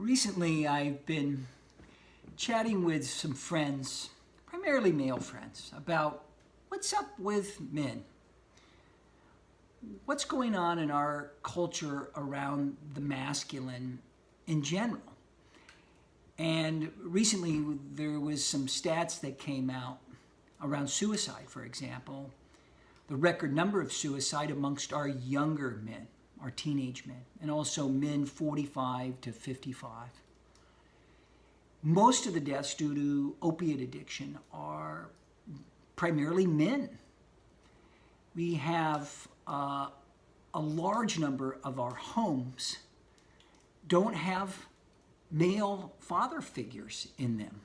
Recently, I've been chatting with some friends, primarily male friends, about what's up with men. What's going on in our culture around the masculine in general. And recently, there was some stats that came out around suicide, for example. The record number of suicide amongst our younger men, our teenage men, and also men 45 to 55. Most of the deaths due to opiate addiction are primarily men. We have a large number of our homes don't have male father figures in them.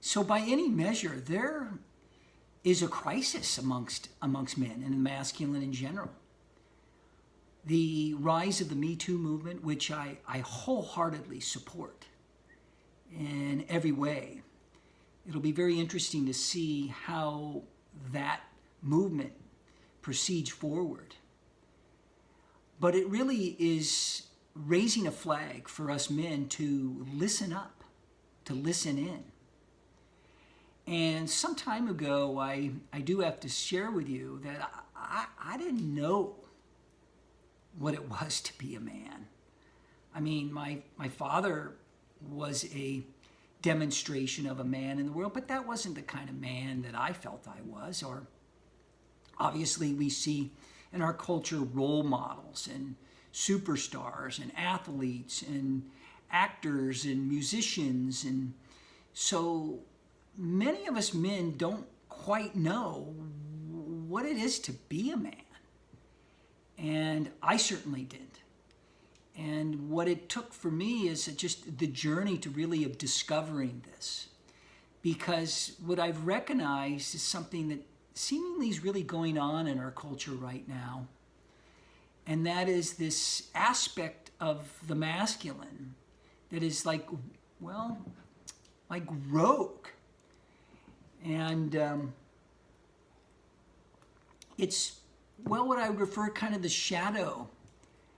So by any measure, there is a crisis amongst men and the masculine in general. The rise of the Me Too movement, which I wholeheartedly support in every way. It'll be very interesting to see how that movement proceeds forward. But it really is raising a flag for us men to listen up, to listen in. And some time ago, I do have to share with you that I didn't know what it was to be a man. I mean, my father was a demonstration of a man in the world, but that wasn't the kind of man that I felt I was. Or obviously we see in our culture role models and superstars and athletes and actors and musicians. And so many of us men don't quite know what it is to be a man. And I certainly didn't. And what it took for me is just the journey to really of discovering this. Because what I've recognized is something that seemingly is really going on in our culture right now. And that is this aspect of the masculine that is like rogue. And it's what I would refer kind of the shadow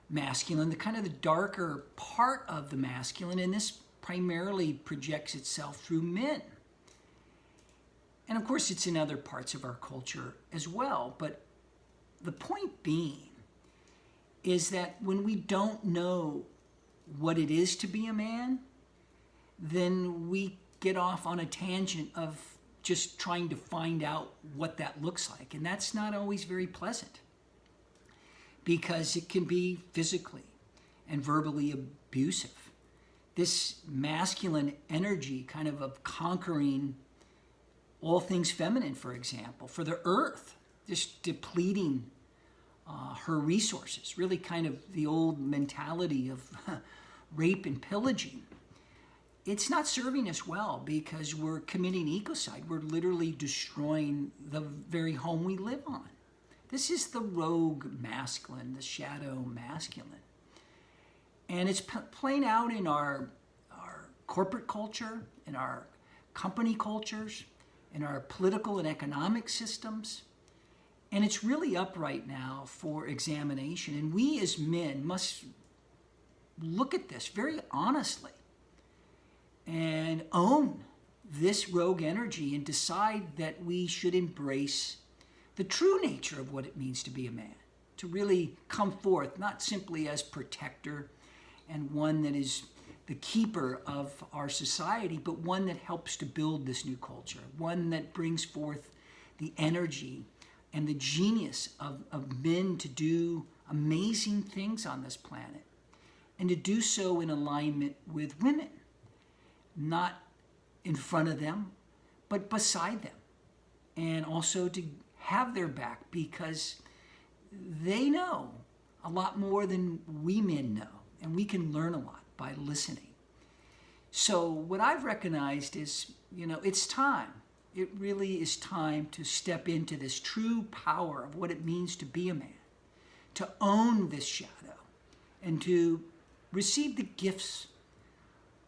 masculine, the kind of the darker part of the masculine, and this primarily projects itself through men. And of course, it's in other parts of our culture as well. But the point being is that when we don't know what it is to be a man, then we get off on a tangent of just trying to find out what that looks like. And that's not always very pleasant, because it can be physically and verbally abusive. This masculine energy kind of conquering all things feminine, for example, for the earth, just depleting her resources, really kind of the old mentality of rape and pillaging. It's not serving us well, because we're committing ecocide. We're literally destroying the very home we live on. This is the rogue masculine, the shadow masculine. And it's playing out in our corporate culture, in our company cultures, in our political and economic systems. And it's really up right now for examination. And we as men must look at this very honestly and own this rogue energy and decide that we should embrace the true nature of what it means to be a man, to really come forth, not simply as protector and one that is the keeper of our society, but one that helps to build this new culture, one that brings forth the energy and the genius of men to do amazing things on this planet, and to do so in alignment with women, not in front of them, but beside them, and also to have their back, because they know a lot more than we men know, and we can learn a lot by listening. So what I've recognized is, it's time. It really is time to step into this true power of what it means to be a man, to own this shadow, and to receive the gifts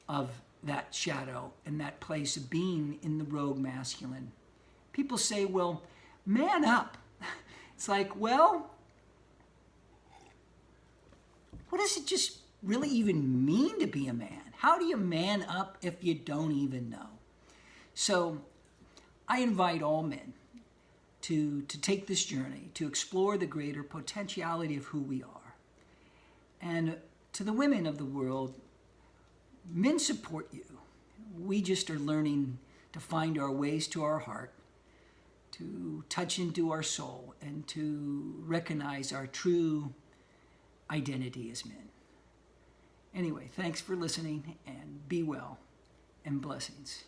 of that shadow and that place of being in the rogue masculine. People say, well, man up. It's like, well, what does it just really even mean to be a man? How do you man up if you don't even know? So I invite all men to take this journey, to explore the greater potentiality of who we are. And to the women of the world, men support you. We just are learning to find our ways to our heart, to touch into our soul, and to recognize our true identity as men. Anyway, thanks for listening, and be well, and blessings.